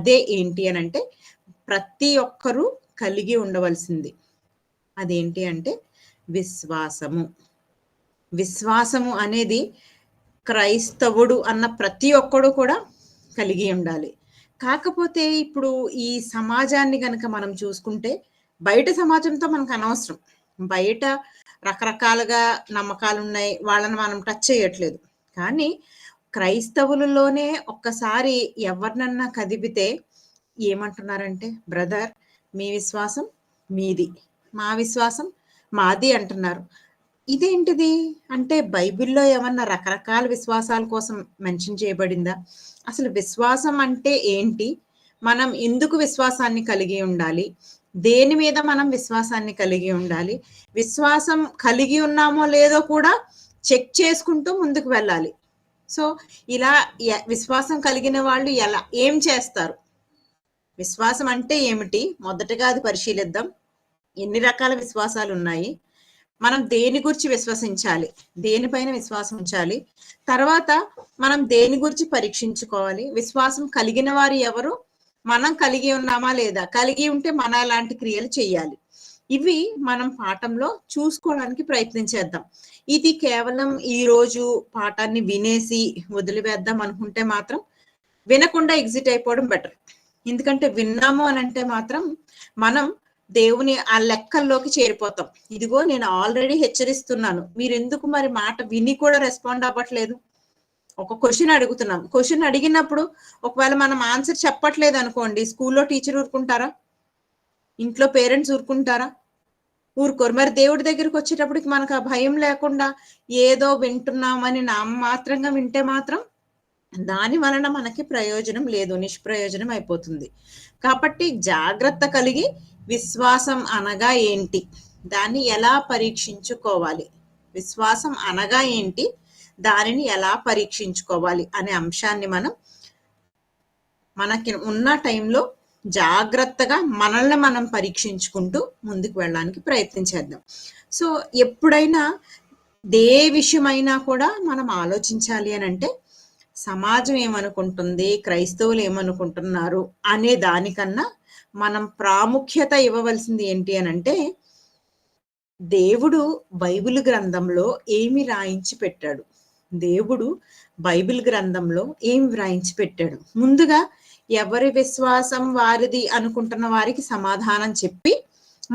అదే ఏంటి అని అంటే ప్రతి ఒక్కరూ కలిగి ఉండవలసింది. అదేంటి అంటే విశ్వాసము. విశ్వాసము అనేది క్రైస్తవుడు అన్న ప్రతి ఒక్కడు కూడా కలిగి ఉండాలి. కాకపోతే ఇప్పుడు ఈ సమాజాన్ని గనక మనం చూసుకుంటే, బయట సమాజంతో మనకు అనవసరం. బయట రకరకాలుగా నమ్మకాలున్నాయి. వాళ్ళని మనం టచ్ చేయట్లేదు. కానీ క్రైస్తవులలోనే ఒక్కసారి ఎవరినన్నా కదిపితే ఏమంటున్నారంటే, బ్రదర్ మీ విశ్వాసం మీది. మా విశ్వాసం మాది అంటున్నారు. ఇదేంటిది? అంటే బైబిల్‌లో ఏమన్నా రకరకాల విశ్వాసాల కోసం మెన్షన్ చేయబడిందా? అసలు విశ్వాసం అంటే ఏంటి? మనం ఎందుకు విశ్వాసాన్ని కలిగి ఉండాలి? దేని మీద మనం విశ్వాసాన్ని కలిగి ఉండాలి? విశ్వాసం కలిగి ఉన్నామో లేదో కూడా చెక్ చేసుకుంటూ ముందుకు వెళ్ళాలి. సో, ఇలా విశ్వాసం కలిగిన వాళ్ళు ఏం చేస్తారు? విశ్వాసం అంటే ఏమిటి? మొదటగా అది పరిశీలిద్దాం. ఎన్ని రకాల విశ్వాసాలున్నాయి? మనం దేని గురించి విశ్వసించాలి? దేనిపైన విశ్వాసం ఉంచాలి? తర్వాత మనం దేని గురించి పరీక్షించుకోవాలి? విశ్వాసం కలిగిన వారు ఎవరు? మనం కలిగి ఉన్నామా లేదా? కలిగి ఉంటే మనం ఎలాంటి క్రియలు చేయాలి? ఇవి మనం పాఠంలో చూసుకోవడానికి ప్రయత్నించేద్దాం. ఇది కేవలం ఈరోజు పాఠాన్ని వినేసి వదిలివేద్దాం అనుకుంటే మాత్రం వినకుండా ఎగ్జిట్ అయిపోవడం బెటర్. ఎందుకంటే విన్నాము అని అంటే మాత్రం మనం దేవుని ఆ లెక్కల్లోకి చేరిపోతాం. ఇదిగో నేను ఆల్రెడీ హెచ్చరిస్తున్నాను. మీరెందుకు మరి మాట విని కూడా రెస్పాండ్ అవ్వట్లేదు? ఒక క్వశ్చన్ అడుగుతున్నాం. క్వశ్చన్ అడిగినప్పుడు ఒకవేళ మనం ఆన్సర్ చెప్పట్లేదు అనుకోండి, స్కూల్లో టీచర్ ఊరుకుంటారా? ఇంట్లో పేరెంట్స్ ఊరుకుంటారా? ఊరుకోరు. మరి దేవుడి దగ్గరికి వచ్చేటప్పటికి మనకు ఆ భయం లేకుండా ఏదో వింటున్నామని నామమాత్రంగా వింటే మాత్రం దాని వలన మనకి ప్రయోజనం లేదు, నిష్ప్రయోజనం అయిపోతుంది. కాబట్టి జాగ్రత్త కలిగి విశ్వాసం అనగా ఏంటి? దాన్ని ఎలా పరీక్షించుకోవాలి? విశ్వాసం అనగా ఏంటి? దానిని ఎలా పరీక్షించుకోవాలి అనే అంశాన్ని మనకి ఉన్న టైంలో జాగ్రత్తగా మనల్ని మనం పరీక్షించుకుంటూ ముందుకు వెళ్ళడానికి ప్రయత్నించేద్దాం. సో ఎప్పుడైనా ఏ విషయమైనా కూడా మనం ఆలోచించాలి అని అంటే సమాజం ఏమనుకుంటుంది, క్రైస్తవులు ఏమనుకుంటున్నారు అనే దానికన్నా మనం ప్రాముఖ్యత ఇవ్వవలసింది ఏంటి అని అంటే దేవుడు బైబిల్ గ్రంథంలో ఏమి రాయించి పెట్టాడు? దేవుడు బైబిల్ గ్రంథంలో ఏమి వ్రాయించి పెట్టాడు? ముందుగా ఎవరి విశ్వాసం వారిది అనుకుంటున్న వారికి సమాధానం చెప్పి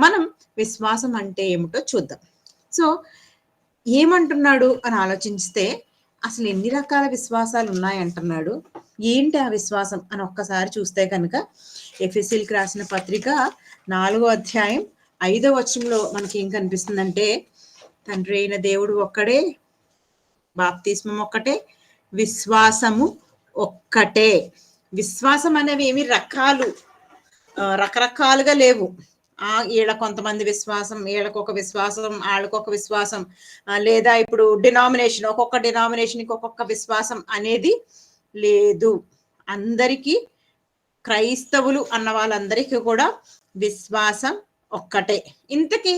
మనం విశ్వాసం అంటే ఏమిటో చూద్దాం. సో ఏమంటున్నాడు అని ఆలోచిస్తే అసలు ఎన్ని రకాల విశ్వాసాలు ఉన్నాయంటున్నాడు. ఏంటి ఆ విశ్వాసం అని ఒక్కసారి చూస్తే కనుక ఎఫెసీయులకు రాసిన పత్రిక 4వ అధ్యాయం 5వ వచనంలో మనకి ఏం కనిపిస్తుందంటే, తండ్రి అయిన దేవుడు ఒక్కడే, బాప్తిస్మం ఒక్కటే, విశ్వాసము ఒక్కటే. విశ్వాసం అనేవి ఏమి రకరకాలుగా లేవు. ఈళ్ళ కొంతమంది విశ్వాసం, వీళ్ళకొక విశ్వాసం, వాళ్ళకొక విశ్వాసం, లేదా ఇప్పుడు డినామినేషన్, ఒక్కొక్క డినామినేషన్కి ఒక్కొక్క విశ్వాసం అనేది లేదు. అందరికీ క్రైస్తవులు అన్న వాళ్ళందరికీ కూడా విశ్వాసం ఒక్కటే. ఇంతకీ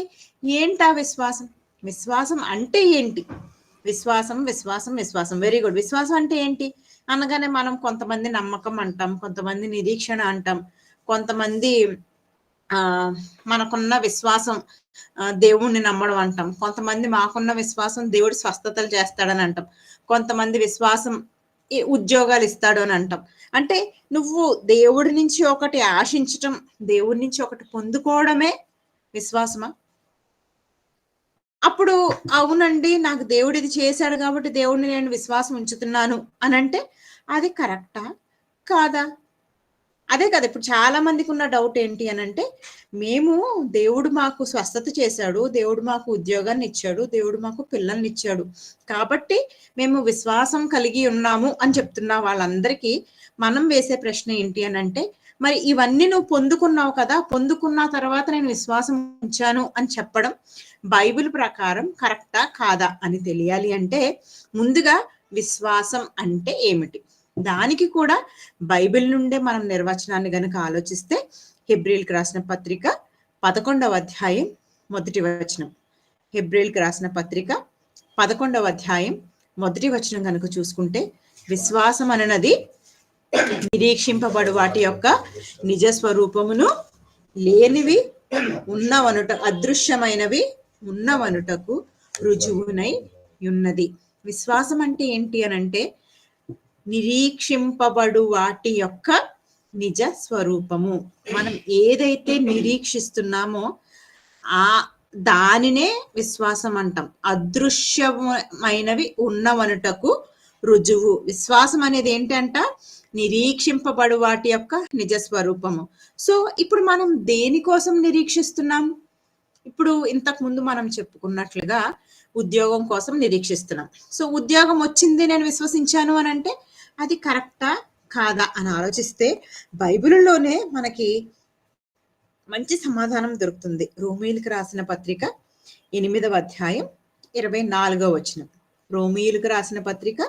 ఏంటా విశ్వాసం? విశ్వాసం అంటే ఏంటి? విశ్వాసం విశ్వాసం విశ్వాసం వెరీ గుడ్. విశ్వాసం అంటే ఏంటి అనగానే మనం కొంతమంది నమ్మకం అంటాం, కొంతమంది నిరీక్షణ అంటాం, కొంతమంది మనకున్న విశ్వాసం దేవుణ్ణి నమ్మడం అంటాం, కొంతమంది మాకున్న విశ్వాసం దేవుడు స్వస్థతలు చేస్తాడని అంటాం, కొంతమంది విశ్వాసం ఉద్యోగాలు ఇస్తాడు అని అంటాం. అంటే నువ్వు దేవుడి నుంచి ఒకటి ఆశించటం, దేవుడి నుంచి ఒకటి పొందుకోవడమే విశ్వాసమా? అప్పుడు అవునండి నాకు దేవుడు ఇది చేశాడు కాబట్టి దేవుడిని నేను విశ్వాసం ఉంచుతున్నాను అని అంటే అది కరెక్టా కాదా? అదే కదా ఇప్పుడు చాలా మందికి ఉన్న డౌట్ ఏంటి అని అంటే, మేము దేవుడు మాకు స్వస్థత చేశాడు, దేవుడు మాకు ఉద్యోగాన్ని ఇచ్చాడు, దేవుడు మాకు పిల్లల్ని ఇచ్చాడు కాబట్టి మేము విశ్వాసం కలిగి ఉన్నాము అని చెప్తున్న వాళ్ళందరికీ మనం వేసే ప్రశ్న ఏంటి అని అంటే, మరి ఇవన్నీ నువ్వు పొందుకున్నావు కదా, పొందుకున్న తర్వాత నేను విశ్వాసం ఉంచాను అని చెప్పడం బైబిల్ ప్రకారం కరెక్టా కాదా అని తెలియాలి అంటే ముందుగా విశ్వాసం అంటే ఏమిటి? దానికి కూడా బైబిల్ నుండే మనం నిర్వచనాన్ని గనుక ఆలోచిస్తే హెబ్రీయులకు రాసిన పత్రిక 11వ అధ్యాయం 1వ వచనం. హెబ్రీయులకు రాసిన పత్రిక 11వ అధ్యాయం 1వ వచనం కనుక చూసుకుంటే, విశ్వాసం అన్నది నిరీక్షింపబడు వాటి యొక్క నిజ స్వరూపమును లేనివి ఉన్నవనుట, అదృశ్యమైనవి ఉన్నవనుటకు రుజువునై ఉన్నది. విశ్వాసం అంటే ఏంటి అనంటే నిరీక్షింపబడు వాటి యొక్క నిజ స్వరూపము. మనం ఏదైతే నిరీక్షిస్తున్నామో ఆ దానినే విశ్వాసం అంటాం. అదృశ్యమైనవి ఉన్నవనుటకు రుజువు. విశ్వాసం అనేది ఏంటంట? నిరీక్షింపబడు వాటి యొక్క నిజ స్వరూపము. సో ఇప్పుడు మనం దేనికోసం నిరీక్షిస్తున్నాం? ఇప్పుడు ఇంతకు ముందు మనం చెప్పుకున్నట్లుగా ఉద్యోగం కోసం నిరీక్షిస్తున్నాం. సో ఉద్యోగం వచ్చింది, నేను విశ్వసించాను అని అంటే అది కరెక్టా కాదా అని ఆలోచిస్తే బైబిల్లోనే మనకి మంచి సమాధానం దొరుకుతుంది. రోమీయులకు రాసిన పత్రిక 8వ అధ్యాయం 24వ వచనం. రోమీయులకు రాసిన పత్రిక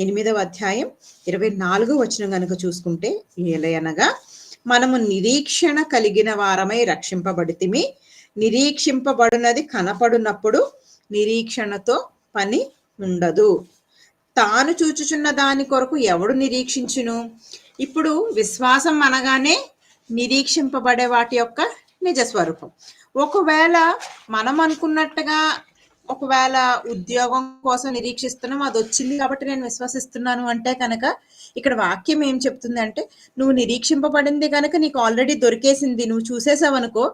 8వ అధ్యాయం 24వ వచనం కనుక చూసుకుంటే, ఏలయనగా మనము నిరీక్షణ కలిగిన వారమై రక్షింపబడితిమి, నిరీక్షింపబడినది కనపడునప్పుడు నిరీక్షణతో పని ఉండదు. తాను చూచుచున్న దాని కొరకు ఎవడు నిరీక్షించును? ఇప్పుడు విశ్వాసం అనగానే నిరీక్షింపబడే వాటి యొక్క నిజ స్వరూపం. ఒకవేళ మనం అనుకున్నట్టుగా ఒకవేళ ఉద్యోగం కోసం నిరీక్షిస్తున్నాం, అది వచ్చింది కాబట్టి నేను విశ్వసిస్తున్నాను అంటే కనుక ఇక్కడ వాక్యం ఏం చెప్తుంది అంటే, నువ్వు నిరీక్షింపబడింది కనుక నీకు ఆల్రెడీ దొరికేసింది, నువ్వు చూసేసావు అనుకో,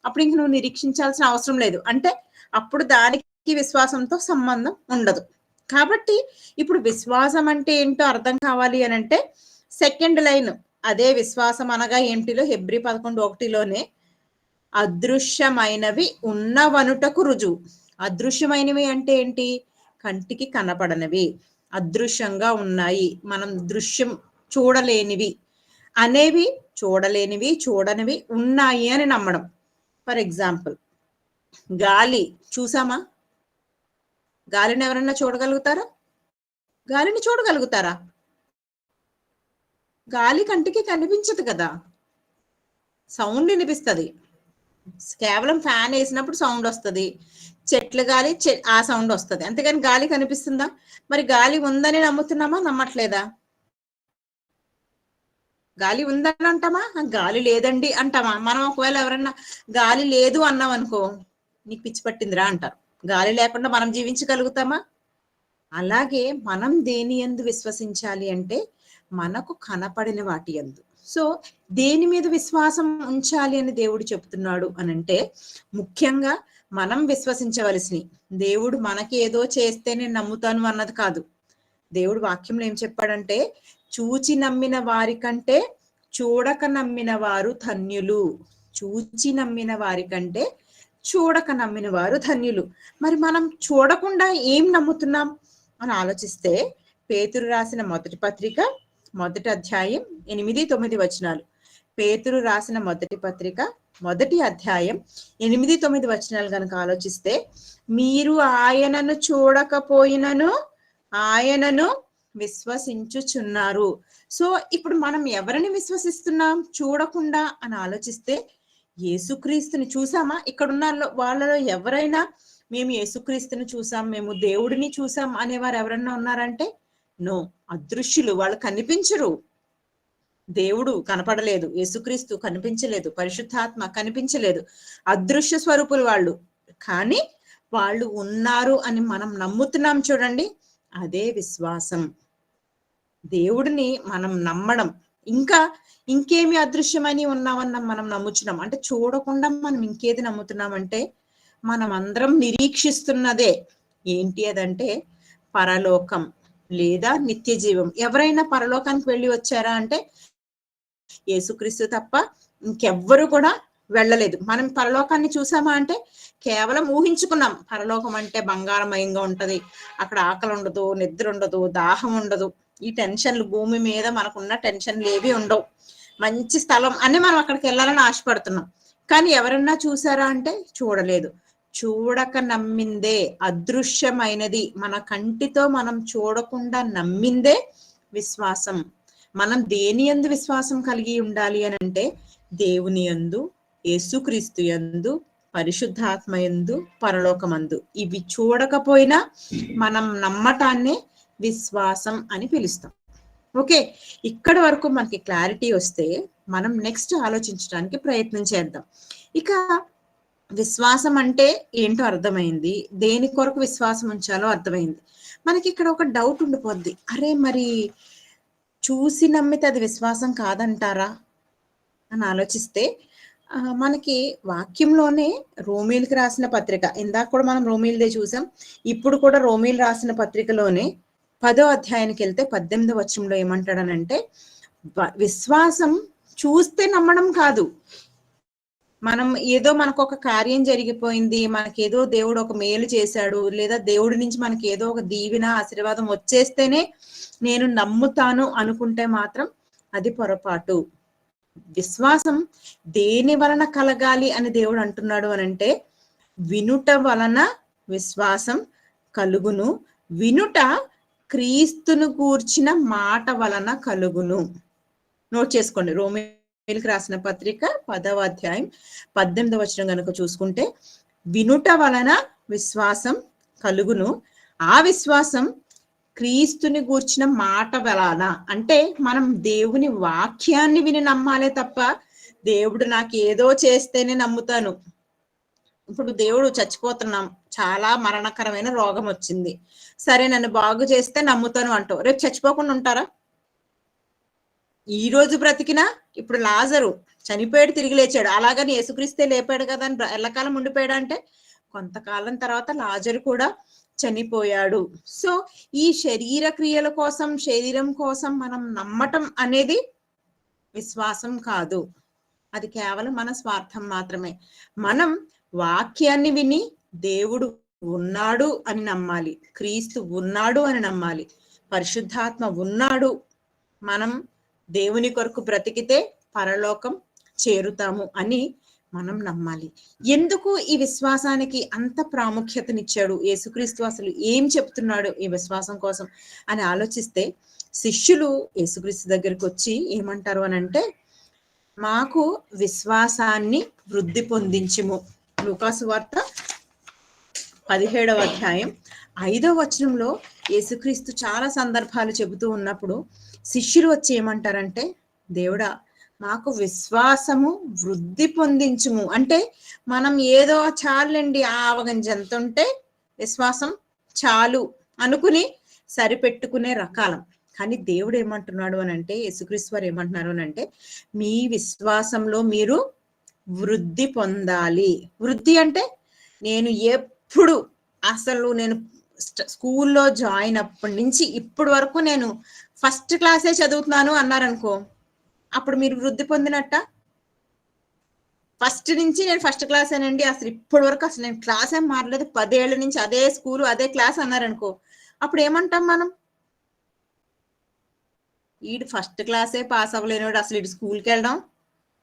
అప్పుడు ఇంక నువ్వు నిరీక్షించాల్సిన అవసరం లేదు. అంటే అప్పుడు దానికి విశ్వాసంతో సంబంధం ఉండదు. కాబట్టి ఇప్పుడు విశ్వాసం అంటే ఏంటో అర్థం కావాలి అని అంటే సెకండ్ లైన్ అదే విశ్వాసం అనగా ఏంటిలో హెబ్రీ 11:1లోనే అదృశ్యమైనవి ఉన్నవనుటకు రుజువు. అదృశ్యమైనవి అంటే ఏంటి? కంటికి కనపడనివి, అదృశ్యంగా ఉన్నాయి, మనం దృశ్యం చూడలేనివి అనేవి, చూడలేనివి చూడనివి ఉన్నాయి అని నమ్మడం. ఫర్ ఎగ్జాంపుల్, గాలి చూసామా? గాలిని ఎవరన్నా చూడగలుగుతారా? గాలిని చూడగలుగుతారా? గాలి కంటికి కనిపించదు కదా, సౌండ్ వినిపిస్తుంది. కేవలం ఫ్యాన్ వేసినప్పుడు సౌండ్ వస్తుంది, చెట్ల గాలి ఆ సౌండ్ వస్తుంది, అంతేగాని గాలి కనిపిస్తుందా? మరి గాలి ఉందని నమ్ముతున్నామా, నమ్మట్లేదా? గాలి ఉందని అంటామా, గాలి లేదండి అంటామా? మనం ఒకవేళ ఎవరన్నా గాలి లేదు అన్నాం అనుకో, నీకు పిచ్చి పట్టిందిరా అంటారు. గాలి లేకుండా మనం జీవించగలుగుతామా? అలాగే మనం దేని యందు విశ్వసించాలి అంటే మనకు కనపడిన వాటి యందు. సో దేని మీద విశ్వాసం ఉంచాలి అని దేవుడు చెప్తున్నాడు అనంటే, ముఖ్యంగా మనం విశ్వసించవలసినవి. దేవుడు మనకి ఏదో చేస్తే నేను నమ్ముతాను అన్నది కాదు. దేవుడు వాక్యంలో ఏం చెప్పాడంటే, చూచి నమ్మిన వారి కంటే చూడక నమ్మిన వారు ధన్యులు. చూచి నమ్మిన వారి కంటే చూడక నమ్మిన వారు ధన్యులు. మరి మనం చూడకుండా ఏం నమ్ముతున్నాం అని ఆలోచిస్తే, పేతురు రాసిన మొదటి పత్రిక 1వ అధ్యాయం 8-9 వచనాలు. పేతురు రాసిన మొదటి పత్రిక 1వ అధ్యాయం 8-9 వచనాలు కనుక ఆలోచిస్తే, మీరు ఆయనను చూడకపోయినను ఆయనను విశ్వసించుచున్నారు. సో ఇప్పుడు మనం ఎవరిని విశ్వసిస్తున్నాం చూడకుండా అని ఆలోచిస్తే, యేసుక్రీస్తుని చూసామా? ఇక్కడున్న వాళ్ళలో ఎవరైనా మేము యేసుక్రీస్తుని చూసాం, మేము దేవుడిని చూసాం అనేవారు ఎవరన్నా ఉన్నారంటే నో. అదృశ్యులు, వాళ్ళు కనిపించరు. దేవుడు కనపడలేదు, యేసుక్రీస్తు కనిపించలేదు, పరిశుద్ధాత్మ కనిపించలేదు, అదృశ్య స్వరూపులు వాళ్ళు. కానీ వాళ్ళు ఉన్నారు అని మనం నమ్ముతున్నాం చూడండి, అదే విశ్వాసం. దేవుడిని మనం నమ్మడం. ఇంకా ఇంకేమి అదృశ్యమని ఉన్నామన్న మనం నమ్ముచున్నాం అంటే, చూడకుండా మనం ఇంకేది నమ్ముతున్నామంటే, మనం అందరం నిరీక్షిస్తున్నదే ఏంటి అదంటే పరలోకం లేదా నిత్య జీవం. ఎవరైనా పరలోకానికి వెళ్ళి వచ్చారా అంటే యేసుక్రీస్తు తప్ప ఇంకెవ్వరు కూడా వెళ్ళలేదు. మనం పరలోకాన్ని చూసామా అంటే కేవలం ఊహించుకున్నాం. పరలోకం అంటే బంగారమయంగా ఉంటది, అక్కడ ఆకలి ఉండదు, నిద్ర ఉండదు, దాహం ఉండదు, ఈ టెన్షన్లు, భూమి మీద మనకున్న టెన్షన్లు ఏవి ఉండవు, మంచి స్థలం అని మనం అక్కడికి వెళ్ళాలని ఆశపడుతున్నాం. కానీ ఎవరన్నా చూసారా అంటే చూడలేదు. చూడక నమ్మిందే, అదృశ్యమైనది, మన కంటితో మనం చూడకుండా నమ్మిందే విశ్వాసం. మనం దేని యందు విశ్వాసం కలిగి ఉండాలి అని అంటే, దేవుని యందు, యేసుక్రీస్తు యందు, పరిశుద్ధాత్మ యందు, పరలోకమందు. ఇవి చూడకపోయినా మనం నమ్మటాన్ని విశ్వాసం అని పిలుస్తాం. ఓకే, ఇక్కడ వరకు మనకి క్లారిటీ వస్తే మనం నెక్స్ట్ ఆలోచించడానికి ప్రయత్నం చేద్దాం. ఇక విశ్వాసం అంటే ఏంటో అర్థమైంది, దేని కొరకు విశ్వాసం ఉంచాలో అర్థమైంది. మనకి ఇక్కడ ఒక డౌట్ ఉండిపోద్ది, అరే మరి చూసి నమ్మితే అది విశ్వాసం కాదంటారా అని ఆలోచిస్తే మనకి వాక్యంలోనే రోమీలకు రాసిన పత్రిక, ఇందాక కూడా మనం రోమీలదే చూసాం, ఇప్పుడు కూడా రోమీలు రాసిన పత్రికలోనే 10వ అధ్యాయానికి వెళ్తే 18వ వచనంలో ఏమంటాడనంటే, విశ్వాసం చూస్తే నమ్మడం కాదు. మనం ఏదో మనకు ఒక కార్యం జరిగిపోయింది, మనకేదో దేవుడు ఒక మేలు చేశాడు, లేదా దేవుడి నుంచి మనకి ఏదో ఒక దీవెన ఆశీర్వాదం వచ్చేస్తేనే నేను నమ్ముతాను అనుకుంటే మాత్రం అది పొరపాటు. విశ్వాసం దేని వలన కలగాలి అని దేవుడు అంటున్నాడు అనంటే, వినుట వలన విశ్వాసం కలుగును, వినుట క్రీస్తును గూర్చిన మాట వలన కలుగును. నోట్ చేసుకోండి, రోమీయులకు రాసిన పత్రిక 10వ అధ్యాయం 18వ వచనం కనుక చూసుకుంటే, వినుట వలన విశ్వాసం కలుగును, ఆ విశ్వాసం క్రీస్తుని గూర్చిన మాట వలన. అంటే మనం దేవుని వాక్యాన్ని విని నమ్మాలే తప్ప దేవుడు నాకు ఏదో చేస్తేనే నమ్ముతాను. ఇప్పుడు దేవుడు చచ్చిపోతున్నాం, చాలా మరణకరమైన రోగం వచ్చింది, సరే నన్ను బాగు చేస్తే నమ్ముతాను అంటావు, రేపు చచ్చిపోకుండా ఉంటారా? ఈ రోజు బ్రతికినా, ఇప్పుడు లాజరు చనిపోయాడు తిరిగి లేచాడు, అలాగని యేసుక్రీస్తే లేపాడు కదా అని ఎల్లకాలం ఉండిపోయాడు అంటే, కొంతకాలం తర్వాత లాజరు కూడా చనిపోయాడు. సో ఈ శరీర క్రియల కోసం, శరీరం కోసం మనం నమ్మటం అనేది విశ్వాసం కాదు, అది కేవలం మన స్వార్థం మాత్రమే. మనం వాక్యాన్ని విని దేవుడు ఉన్నాడు అని నమ్మాలి, క్రీస్తు ఉన్నాడు అని నమ్మాలి, పరిశుద్ధాత్మ ఉన్నాడు, మనం దేవుని కొరకు బ్రతికితే పరలోకం చేరుతాము అని మనం నమ్మాలి. ఎందుకు ఈ విశ్వాసానికి అంత ప్రాముఖ్యతనిచ్చాడు యేసుక్రీస్తు, అసలు ఏం చెప్తున్నాడు ఈ విశ్వాసం కోసం అని ఆలోచిస్తే, శిష్యులు యేసుక్రీస్తు దగ్గరికి వచ్చి ఏమంటారు అని అంటే, మాకు విశ్వాసాన్ని వృద్ధి పొందించుము. లూకాసు వార్త 17వ అధ్యాయం 5వ వచనంలో యేసుక్రీస్తు చాలా సందర్భాలు చెబుతూ ఉన్నప్పుడు శిష్యులు వచ్చి ఏమంటారంటే, దేవుడా మాకు విశ్వాసము వృద్ధి పొందించుము. అంటే మనం ఏదో చాలండి, ఆవగంజ ఎంత ఉంటే విశ్వాసం చాలు అనుకుని సరిపెట్టుకునే రకాలం. కానీ దేవుడు ఏమంటున్నాడు అని అంటే, యేసుక్రీస్తు వారు ఏమంటున్నారు అని అంటే, మీ విశ్వాసంలో మీరు వృద్ధి పొందాలి. వృద్ధి అంటే నేను ఎప్పుడు అసలు నేను స్కూల్లో జాయిన్ అప్పటి నుంచి ఇప్పటి వరకు నేను ఫస్ట్ క్లాసే చదువుతున్నాను అన్నారనుకో, అప్పుడు మీరు వృద్ధి పొందినట్ట? ఫస్ట్ నుంచి నేను ఫస్ట్ క్లాసేనండి, అసలు ఇప్పటి వరకు అసలు నేను క్లాస్ ఏం మారలేదు, 10 ఏళ్ల నుంచి అదే స్కూలు అదే క్లాస్ అన్నారనుకో, అప్పుడు ఏమంటాం మనం? ఈడు ఫస్ట్ క్లాసే పాస్ అవ్వలేనివాడు, అసలు ఇటు స్కూల్కి వెళ్ళడం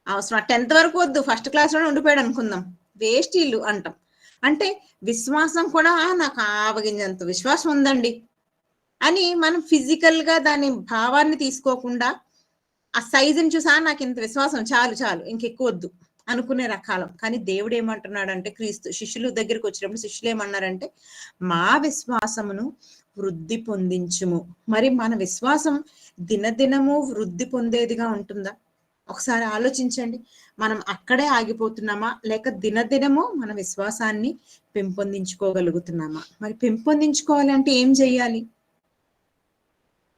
అవసరం, 10th వరకు వద్దు, ఫస్ట్ క్లాస్లోనే ఉండిపోయాడు అనుకుందాం, వేస్ట్ ఇల్లు అంటాం. అంటే విశ్వాసం కూడా నాకు ఆవగింజంత విశ్వాసం ఉందండి అని మనం ఫిజికల్ గా దాని భావాన్ని తీసుకోకుండా ఆ సైజుని చూసా నాకు ఇంత విశ్వాసం చాలు చాలు ఇంకెక్కువ వద్దు అనుకునే రకాలం. కానీ దేవుడు ఏమంటున్నాడంటే, క్రీస్తు శిష్యుల దగ్గరికి వచ్చినప్పుడు శిష్యులు ఏమన్నారంటే, మా విశ్వాసమును వృద్ధి పొందించుము. మరి మన విశ్వాసం దినదినము వృద్ధి పొందేదిగా ఉంటుందా? ఒకసారి ఆలోచించండి, మనం అక్కడే ఆగిపోతున్నామా, లేక దినదినము మన విశ్వాసాన్ని పెంపొందించుకోగలుగుతున్నామా? మరి పెంపొందించుకోవాలి అంటే ఏం చెయ్యాలి?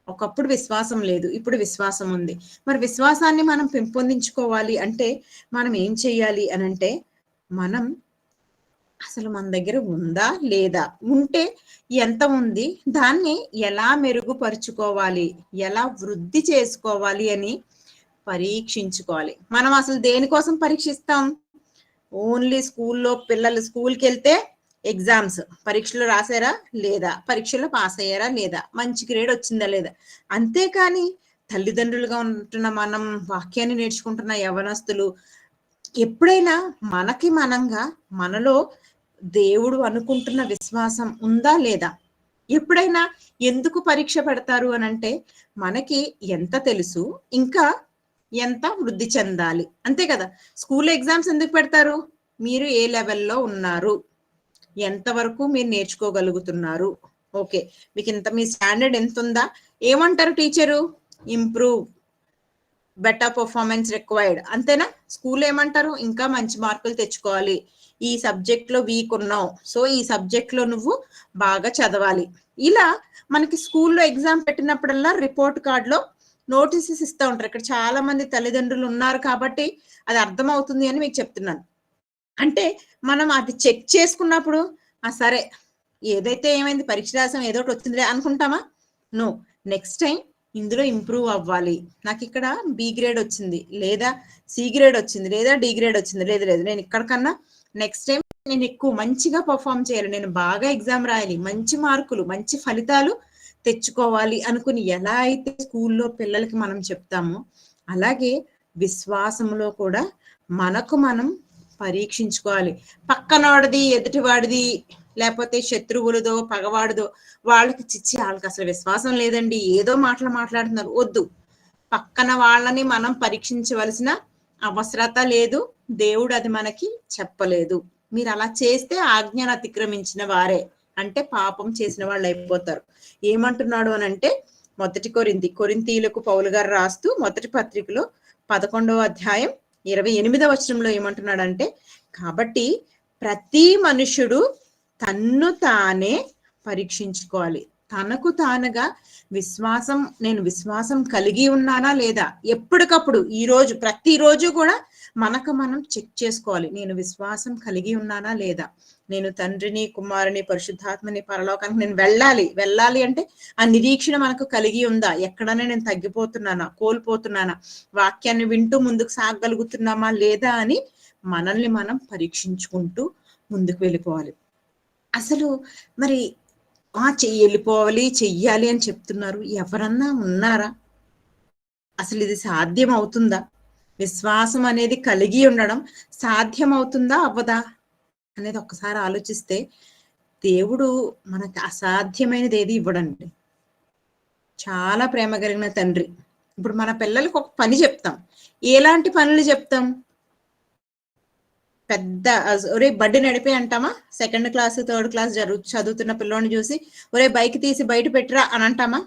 ఒకప్పుడు విశ్వాసం లేదు, ఇప్పుడు విశ్వాసం ఉంది. మరి విశ్వాసాన్ని మనం పెంపొందించుకోవాలి అంటే మనం ఏం చెయ్యాలి అని అంటే, మనం అసలు మన దగ్గర ఉందా లేదా, ఉంటే ఎంత ఉంది, దాన్ని ఎలా మెరుగుపరుచుకోవాలి, ఎలా వృద్ధి చేసుకోవాలి అని పరీక్షించుకోవాలి. మనం అసలు దేనికోసం పరీక్షిస్తాం? ఓన్లీ స్కూల్లో పిల్లలు స్కూల్కి వెళ్తే ఎగ్జామ్స్, పరీక్షలు రాసారా లేదా, పరీక్షలో పాస్ అయ్యారా లేదా, మంచి గ్రేడ్ వచ్చిందా లేదా, అంతేకాని తల్లిదండ్రులుగా ఉంటున్న మనం, వాక్యాన్ని నేర్చుకుంటున్న యవనస్తులు ఎప్పుడైనా మనకి మనంగా మనలో దేవుడు అనుకుంటున్న విశ్వాసం ఉందా లేదా? ఎప్పుడైనా ఎందుకు పరీక్ష పెడతారు అని అంటే, మనకి ఎంత తెలుసు, ఇంకా ఎంత వృద్ధి చెందాలి, అంతే కదా. స్కూల్ ఎగ్జామ్స్ ఎందుకు పెడతారు? మీరు ఏ లెవెల్లో ఉన్నారు, ఎంతవరకు మీరు నేర్చుకోగలుగుతున్నారు, ఓకే మీకు ఇంత, మీ స్టాండర్డ్ ఎంత ఉందా, ఏమంటారు teacher? Improve, better performance required, అంతేనా? స్కూల్ ఏమంటారు, ఇంకా మంచి మార్కులు తెచ్చుకోవాలి, ఈ సబ్జెక్ట్ లో వీక్ ఉన్నావు, సో ఈ సబ్జెక్ట్ లో నువ్వు బాగా చదవాలి. ఇలా మనకి స్కూల్లో ఎగ్జామ్ పెట్టినప్పుడల్లా రిపోర్ట్ కార్డ్ లో నోటీసెస్ ఇస్తూ ఉంటారు. ఇక్కడ చాలా మంది తల్లిదండ్రులు ఉన్నారు కాబట్టి అది అర్థం అవుతుంది అని మీకు చెప్తున్నాను. అంటే మనం అది చెక్ చేసుకున్నప్పుడు సరే ఏదైతే ఏమైంది, పరీక్ష రాసాం ఏదో ఒకటి వచ్చిందిలే అనుకుంటామా? నో, నెక్స్ట్ టైం ఇందులో ఇంప్రూవ్ అవ్వాలి, నాకు ఇక్కడ బి గ్రేడ్ వచ్చింది, లేదా సి గ్రేడ్ వచ్చింది, లేదా డి గ్రేడ్ వచ్చింది, లేదు లేదు నేను ఇక్కడ కన్నా నెక్స్ట్ టైం నేను ఎక్కువ మంచిగా పర్ఫామ్ చేయాలి, నేను బాగా ఎగ్జామ్ రాయాలి, మంచి మార్కులు మంచి ఫలితాలు తెచ్చుకోవాలి అనుకుని ఎలా అయితే స్కూల్లో పిల్లలకి మనం చెప్తామో, అలాగే విశ్వాసంలో కూడా మనకు మనం పరీక్షించుకోవాలి. పక్కనవాడిది, ఎదుటివాడిది, లేకపోతే శత్రువులదో పగవాడిదో వాళ్ళకి చిచ్చి వాళ్ళకి అసలు విశ్వాసం లేదండి, ఏదో మాటలు మాట్లాడుతున్నారు, వద్దు. పక్కన వాళ్ళని మనం పరీక్షించవలసిన అవసరత లేదు, దేవుడు అది మనకి చెప్పలేదు. మీరు అలా చేస్తే ఆజ్ఞను అతిక్రమించిన వారే, అంటే పాపం చేసిన వాళ్ళు అయిపోతారు. ఏమంటున్నాడు అని అంటే, మొదటి కొరింథీయులకు పౌలు గారు రాస్తూ మొదటి పత్రికలో 11వ అధ్యాయం 28వ వచనంలో ఏమంటున్నాడంటే, కాబట్టి ప్రతి మనుషుడు తన్ను తానే పరీక్షించుకోవాలి, తనకు తానుగా నేను విశ్వాసం కలిగి ఉన్నానా లేదా, ఎప్పటికప్పుడు ఈరోజు ప్రతిరోజు కూడా మనకు మనం చెక్ చేసుకోవాలి, నేను విశ్వాసం కలిగి ఉన్నానా లేదా, నేను తండ్రిని కుమారుని పరిశుద్ధాత్మని పరలోకానికి నేను వెళ్ళాలి అంటే ఆ నిరీక్షణ మనకు కలిగి ఉందా, ఎక్కడైనా నేను తగ్గిపోతున్నానా, కోల్పోతున్నానా, వాక్యాన్ని వింటూ ముందుకు సాగగలుగుతున్నామా లేదా అని మనల్ని మనం పరీక్షించుకుంటూ ముందుకు వెళ్ళిపోవాలి. అసలు మరి వెళ్ళిపోవాలి, చెయ్యాలి అని చెప్తున్నారు, ఎవరన్నా ఉన్నారా? అసలు ఇది సాధ్యం అవుతుందా? విశ్వాసం అనేది కలిగి ఉండడం సాధ్యం అవుతుందా అవ్వదా అనేది ఒక్కసారి ఆలోచిస్తే, దేవుడు మనకి అసాధ్యమైనది ఏది ఇవ్వడండి. చాలా ప్రేమ కలిగిన తండ్రి. ఇప్పుడు మన పిల్లలకు ఒక పని చెప్తాం, ఎలాంటి పనులు చెప్తాం? పెద్ద ఒరే బండి నడిపే అంటామా? 2nd క్లాస్ 3rd క్లాస్ చదువుతున్న పిల్లోని చూసి ఒరే బైక్ తీసి బయట పెట్టరా అని అంటామా?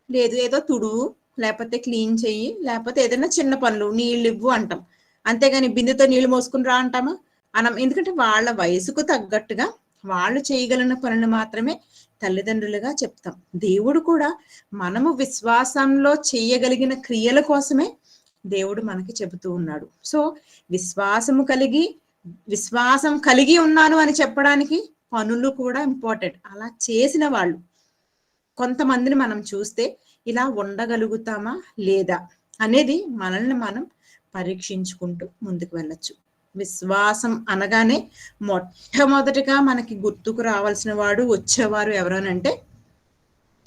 లేదు, ఏదో తుడువు, లేకపోతే క్లీన్ చెయ్యి, లేకపోతే ఏదైనా చిన్న పనులు, నీళ్ళు ఇవ్వు అంటాం. అంతేగాని బిందెతో నీళ్లు మోసుకుని రా అంటామా? ఎందుకంటే వాళ్ళ వయసుకు తగ్గట్టుగా వాళ్ళు చేయగలిగిన పనులు మాత్రమే తల్లిదండ్రులుగా చెప్తాం. దేవుడు కూడా మనము విశ్వాసంలో చేయగలిగిన క్రియల కోసమే దేవుడు మనకి చెబుతూ ఉన్నాడు. సో విశ్వాసం కలిగి ఉన్నాను అని చెప్పడానికి పనులు కూడా ఇంపార్టెంట్. అలా చేసిన వాళ్ళు కొంతమందిని మనం చూస్తే ఇలా ఉండగలుగుతామా లేదా అనేది మనల్ని మనం పరీక్షించుకుంటూ ముందుకు వెళ్ళొచ్చు. విశ్వాసం అనగానే మొట్టమొదటిగా మనకి గుర్తుకు రావాల్సిన వాడు, వచ్చేవారు ఎవరనంటే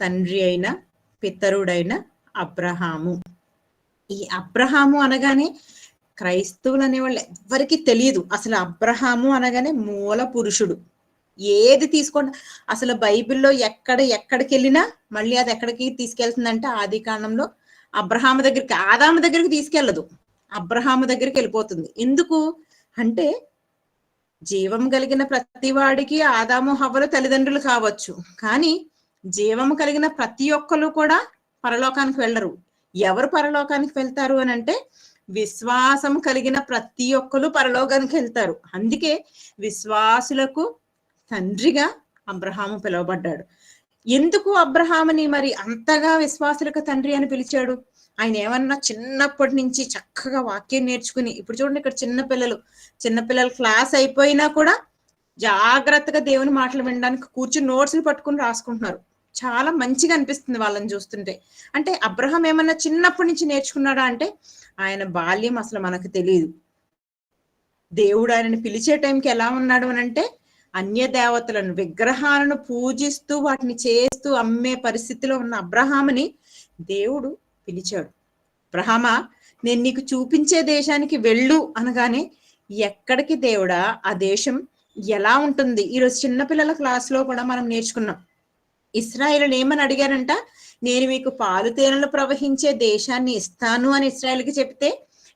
తండ్రి అయిన పితరుడైన అబ్రహాము. ఈ అబ్రహాము అనగానే క్రైస్తవులు అనేవాళ్ళు ఎవరికి తెలియదు. అసలు అబ్రహాము అనగానే మూల పురుషుడు. ఏది తీసుకోండి, అసలు బైబిల్లో ఎక్కడికి వెళ్ళినా మళ్ళీ అది ఎక్కడికి తీసుకెళ్తుందంటే ఆది కాండంలో అబ్రహాము దగ్గరికి, ఆదాము దగ్గరికి తీసుకెళ్లదు, అబ్రహాము దగ్గరికి వెళ్ళిపోతుంది. ఎందుకు అంటే జీవం కలిగిన ప్రతి వాడికి ఆదాము హవ్వలు తల్లిదండ్రులు కావచ్చు, కానీ జీవము కలిగిన ప్రతి ఒక్కరు కూడా పరలోకానికి వెళ్ళరు. ఎవరు పరలోకానికి వెళ్తారు అని అంటే విశ్వాసం కలిగిన ప్రతి ఒక్కరు పరలోకానికి వెళ్తారు. అందుకే విశ్వాసులకు తండ్రిగా అబ్రహాము పిలువబడ్డాడు. ఎందుకు అబ్రహాముని మరి అంతగా విశ్వాసులకు తండ్రి అని పిలిచాడు? ఆయన ఏమన్నా చిన్నప్పటి నుంచి చక్కగా వాక్యం నేర్చుకుని, ఇప్పుడు చూడండి ఇక్కడ చిన్నపిల్లల క్లాస్ అయిపోయినా కూడా జాగ్రత్తగా దేవుని మాటలు వినడానికి కూర్చుని నోట్స్లు పట్టుకుని రాసుకుంటున్నారు. చాలా మంచిగా అనిపిస్తుంది వాళ్ళని చూస్తుంటే. అంటే అబ్రహాం ఏమన్నా చిన్నప్పటి నుంచి నేర్చుకున్నాడా అంటే ఆయన బాల్యం అసలు మనకు తెలియదు. దేవుడు ఆయనని పిలిచే టైంకి ఎలా ఉన్నాడు అని అంటే అన్య దేవతలను, విగ్రహాలను పూజిస్తూ వాటిని చేస్తూ అమ్మే పరిస్థితిలో ఉన్న అబ్రహాముని దేవుడు పిలిచాడు. అబ్రహామా, నేను నీకు చూపించే దేశానికి వెళ్ళు అనగానే ఎక్కడికి దేవుడా, ఆ దేశం ఎలా ఉంటుంది? ఈరోజు చిన్నపిల్లల క్లాస్లో కూడా మనం నేర్చుకున్నాం. ఇశ్రాయేలుని ఏమని అడిగారంట? నేను మీకు పాలు తేనెలు ప్రవహించే దేశాన్ని ఇస్తాను అని ఇశ్రాయేలుకి చెప్తే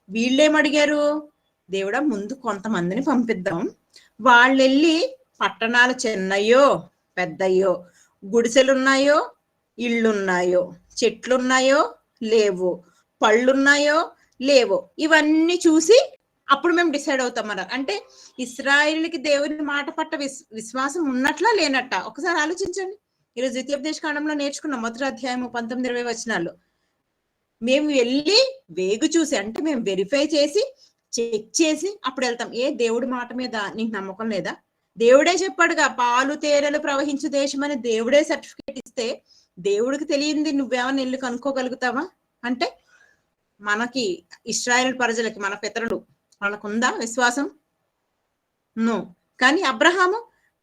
వీళ్ళేమడిగారు? దేవుడా, ముందు కొంతమందిని పంపిద్దాం, వాళ్ళు వెళ్ళి పట్టణాలు చిన్నయో పెద్దయ్యో, గుడిసెలున్నాయో ఇళ్ళున్నాయో చెట్లున్నాయో లేవు. పళ్ళున్నాయో లేవో, ఇవన్నీ చూసి అప్పుడు మేము డిసైడ్ అవుతాం అన్నారు. అంటే ఇశ్రాయేలుకి దేవుని మాట పట్ల విశ్వాసం ఉన్నట్లా లేనట్ట ఒకసారి ఆలోచించండి. ఈరోజు ద్వితీయోపదేశ కాండంలో నేర్చుకున్నాం మొదటి అధ్యాయము 19-20 వచనాల్లో. మేము వెళ్ళి వేగు చూసి, అంటే మేము వెరిఫై చేసి చెక్ చేసి అప్పుడు వెళ్తాం. దేవుడి మాట మీద నీకు నమ్మకం లేదా? దేవుడే చెప్పాడుగా పాలు తేనెలు ప్రవహించు దేశం అని దేవుడే సర్టిఫికేట్ ఇస్తే దేవుడికి తెలియంది నువ్వేమన్నా ఇల్లు కనుక్కోగలుగుతావా? అంటే మనకి ఇశ్రాయేలు ప్రజలకి, మన పితరులు వాళ్ళకుందా విశ్వాసం? నో. కానీ అబ్రహాము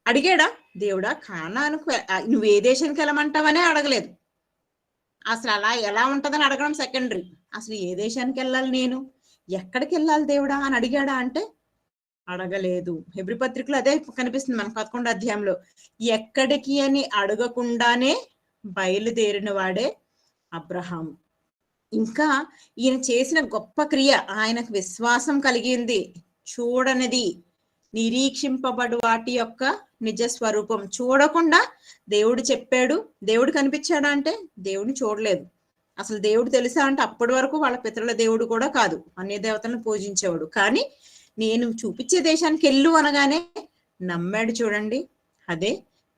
అడిగాడా? దేవుడా కానానుకు నువ్వు ఏ దేశానికి వెళ్ళమంటావనే అడగలేదు. అసలు అలా ఎలా ఉంటదని అడగడం సెకండరీ. అసలు ఏ దేశానికి వెళ్ళాలి, నేను ఎక్కడికి వెళ్ళాలి దేవుడా అని అడిగాడా అంటే అడగలేదు. హెబ్రీ పత్రికలో అదే కనిపిస్తుంది మనకు 11వ అధ్యాయంలో. ఎక్కడికి అని అడగకుండానే బయలుదేరిన వాడే అబ్రహాము. ఇంకా ఈయన చేసిన గొప్ప క్రియ, ఆయనకు విశ్వాసం కలిగింది. చూడనిది, నిరీక్షింపబడు వాటి యొక్క నిజ స్వరూపం చూడకుండా దేవుడు చెప్పాడు. దేవుడు కనిపించాడా అంటే దేవుడిని చూడలేదు. అసలు దేవుడు తెలుసా అంటే అప్పటి వరకు వాళ్ళ పితరుల దేవుడు కూడా కాదు, అన్య దేవతలను పూజించేవాడు. కానీ నేను చూపించే దేశానికి వెళ్ళు అనగానే నమ్మాడు. చూడండి, అదే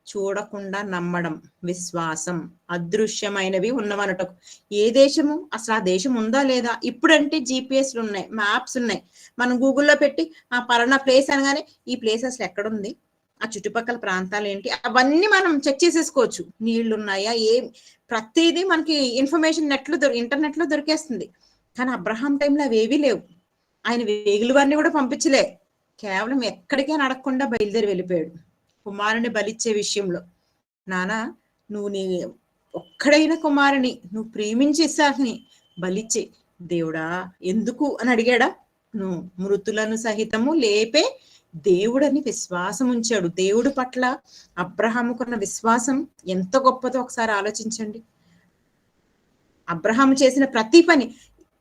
చూడకుండా నమ్మడం, విశ్వాసం. అదృశ్యమైనవి ఉన్నవనటకు. ఏ దేశము, అసలు ఆ దేశం ఉందా లేదా? ఇప్పుడంటే జిపిఎస్లు ఉన్నాయి, మ్యాప్స్ ఉన్నాయి. మనం గూగుల్లో పెట్టి ఆ పలానా ప్లేస్ అనగానే ఈ ప్లేస్ అసలు ఎక్కడుంది, ఆ చుట్టుపక్కల ప్రాంతాలు ఏంటి, అవన్నీ మనం చెక్ చేసేసుకోవచ్చు. నీళ్లు ఉన్నాయా, ప్రతిదీ మనకి ఇన్ఫర్మేషన్ ఇంటర్నెట్ లో దొరికేస్తుంది. కానీ అబ్రహాం టైంలో అవేవీ లేవు. ఆయన వేగులు వారిని కూడా పంపించలే. కేవలం ఎక్కడికైనా అడగకుండా బయలుదేరి వెళ్ళిపోయాడు. కుమారుని బలిచ్చే విషయంలో, నానా నువ్వు నీ ఒక్కడైన కుమారుని నువ్వు ప్రేమించి ఇస్సాకుని బలిచ్చే. దేవుడా ఎందుకు అని అడిగాడా? నువ్వు మృతులను సహితము లేపే దేవుడని విశ్వాసం ఉంచాడు. దేవుడి పట్ల అబ్రహాముకున్న విశ్వాసం ఎంత గొప్పదో ఒకసారి ఆలోచించండి. అబ్రహాము చేసిన ప్రతి పని,